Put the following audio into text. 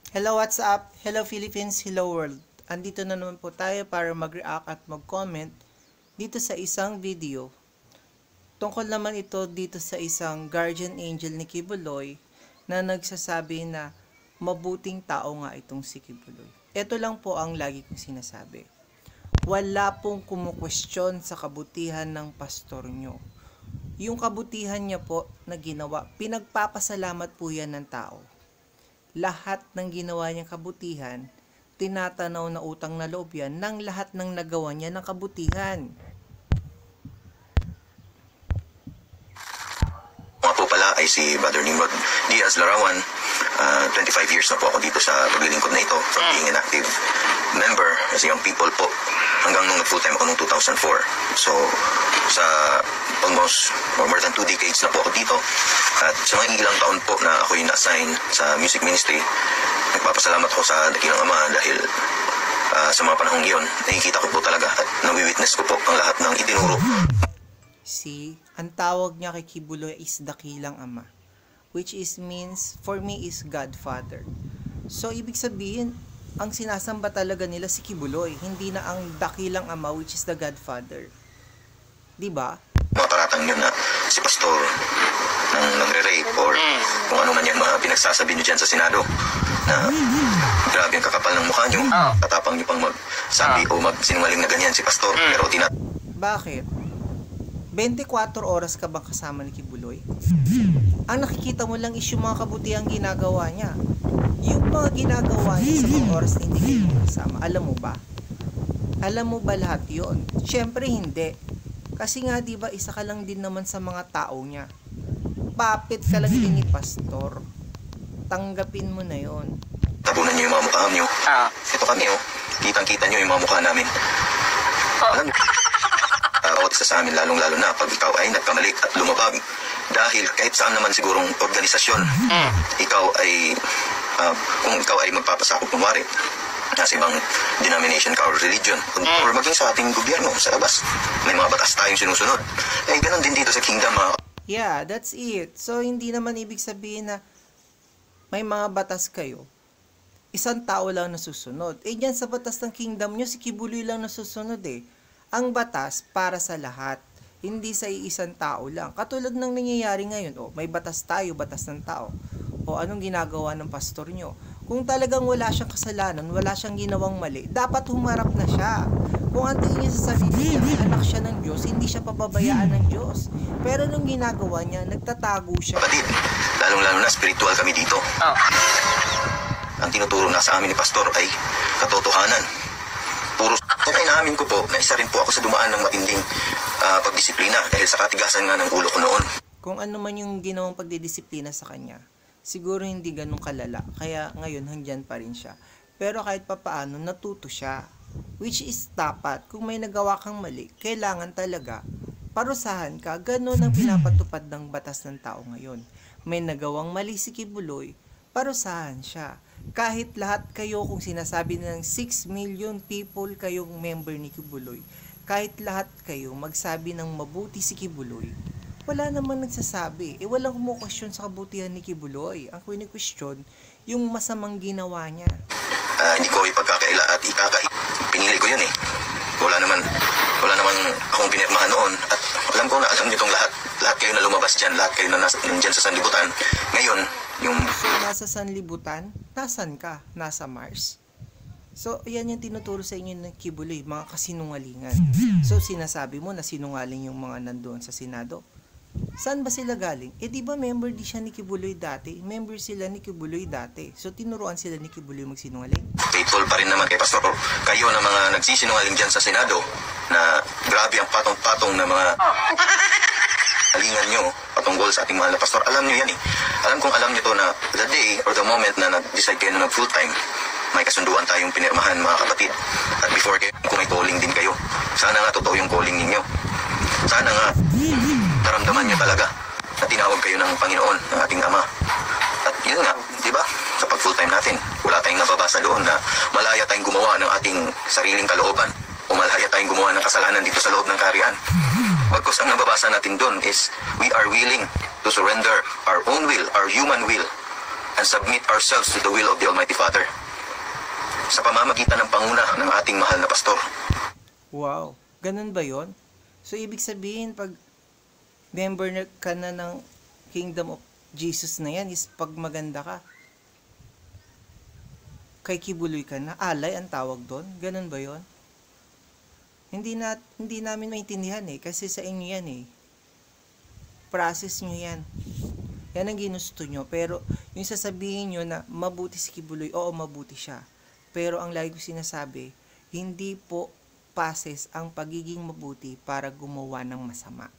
Hello, what's up? Hello Philippines, hello world. Andito na naman po tayo para mag-react at mag-comment dito sa isang video. Tungkol naman ito dito sa isang guardian angel ni Kibuloy na nagsasabi na mabuting tao nga itong si Kibuloy. Ito lang po ang lagi kong sinasabi. Wala pong kumukwestiyon sa kabutihan ng pastor nyo. Yung kabutihan niya po na ginawa, pinagpapasalamat po yan ng tao. Lahat ng ginawa niyang kabutihan, tinatanaw na utang na loob yan ng lahat ng nagawa niya ng kabutihan. Mga po pala ay si Brother Nimrod Diaz Larawan. 25 years na po ako dito sa paglilingkod na ito from being an active member as a young people po hanggang nung full time ako noong 2004. So sa almost more than 2 decades na po ako dito at sa mga ilang taon po na ako yung na-assign sa music ministry, nagpapasalamat ako sa dakilang Ama dahil sa mga panahong iyon nakikita ko po talaga at nawi-witness ko po ang lahat ng itinuro. Ang tawag niya kay Kibuloy is dakilang Ama, which is means for me is Godfather. So ibig sabihin, ang sinasamba talaga nila si Kibuloy, hindi na ang dakilang Ama which is the Godfather. 'Di ba? Mga paratang yun na si pastor nangre-rape or kung ano man yan mga pinagsasabi nyo dyan sa Senado na grabe ang kakapal ng mukha nyo, tatapang nyo pang magsabi o magsinungaling na ganyan si pastor, pero Bakit? 24 oras ka bang kasama ni Kibuloy? Ang nakikita mo lang is yung mga kabutihang ginagawa niya. Yung mga ginagawa niya sa mga oras na hindi kayo kasama. Alam mo ba? Alam mo ba lahat yun? Siyempre hindi. Kasi nga diba isa ka lang din naman sa mga tao niya. Puppet ka lang din ni pastor. Tanggapin mo na yon. tabunan nyo yung mga mukha nyo. Ito kami kitang-kita nyo yung mga mukha namin. Alam nyo, bawat isa sa amin lalong-lalo na pag ikaw ay nagkamali at lumabag dahil kahit saan naman sigurong organisasyon ikaw ay kung ikaw ay magpapasakop kunwari nasa ibang denomination ka or religion or maging sa ating gobyerno sa labas may mga batas tayong sinusunod ganun din dito sa kingdom. Yeah, that's it. So hindi naman ibig sabihin na may mga batas kayo isang tao lang nasusunod. Dyan sa batas ng kingdom nyo, si Kibuloy lang nasusunod Ang batas para sa lahat, hindi sa iisang tao lang. Katulad ng nangyayari ngayon, may batas tayo, batas ng tao. Anong ginagawa ng pastor nyo? Kung talagang wala siyang kasalanan, wala siyang ginawang mali, dapat humarap na siya. Kung ang tingin niya sa sarili niya, anak siya ng Diyos, hindi siya pababayaan ng Diyos. Pero nung ginagawa niya, nagtatago siya. Kapatid, lalong-lalo na spiritual kami dito. Ang tinuturo na sa amin ni pastor ay katotohanan. Puro inamin ko po na isa rin po ako sa dumaan ng matinding pagdisiplina dahil sa katigasan nga ng ulo ko noon. Kung ano man yung ginawang pagdidisiplina sa kanya, siguro hindi ganun kalala, kaya ngayon hangyan pa rin siya. Pero kahit papaano, natuto siya. Which is dapat, kung may nagawa kang mali, kailangan talaga parusahan ka. Ganun ang pinapatupad ng batas ng tao ngayon. May nagawang mali si Kibuloy, parusahan siya. Kahit lahat kayo, kung sinasabi ng 6 million people kayong member ni Kibuloy, kahit lahat kayo magsabi ng mabuti si Kibuloy, wala naman nagsasabi. Walang kumukwestiyon sa kabutihan ni Kibuloy. Ang kini-question, yung masamang ginawa niya. Hindi ko ipagkakaila at pinili ko yun Wala naman akong pinirmahan noon at alam ko na alam niyo itong lahat kayo na lumabas dyan, lahat kayo na nandyan sa sanlibutan. Ngayon, So, nasa sanlibutan, nasan ka? Nasa Mars? So, yan yung tinuturo sa inyo ng Kibuloy, mga kasinungalingan. So, sinasabi mo na sinungaling yung mga nandoon sa Senado. Saan ba sila galing? Di ba member di siya ni Kibuloy dati? Member sila ni Kibuloy dati. So, tinuruan sila ni Kibuloy magsinungaling. Faithful pa rin naman kay Pastor. Kayo na mga nagsisinungaling dyan sa Senado na grabe ang patong-patong na mga alingan nyo patungkol sa ating mahal na pastor. Alam nyo yan Alam kong alam nyo to na the day or the moment na nag-decide kayo na full time, may kasunduan tayong pinirmahan mga kapatid. At before kayo, kung may calling din kayo, sana nga totoo yung calling ninyo. Sana nga naramdaman nyo talaga na tinawag kayo ng Panginoon, ng ating Ama. At yun nga, di ba? Kapag full time natin, wala tayong nababasa doon na malaya tayong gumawa ng ating sariling kalooban o malaya tayong gumawa ng kasalanan dito sa loob ng kaharian. Bagkus ang nababasa natin doon is we are willing to surrender our own will, our human will, and submit ourselves to the will of the Almighty Father sa pamamagitan ng panguna ng ating mahal na pastor. Wow, ganun ba yon? So, ibig sabihin, pag member ka na ng Kingdom of Jesus na yan, is pag maganda ka, kay Kibuloy ka na, alay ang tawag doon? Ganun ba yon? Hindi namin maintindihan kasi sa inyo yan process nyo yan. Yan ang ginusto nyo. Pero, yung sasabihin nyo na mabuti si Kibuloy, oo, mabuti siya. Pero, ang lagi ko sinasabi, hindi po pases ang pagiging mabuti para gumawa ng masama.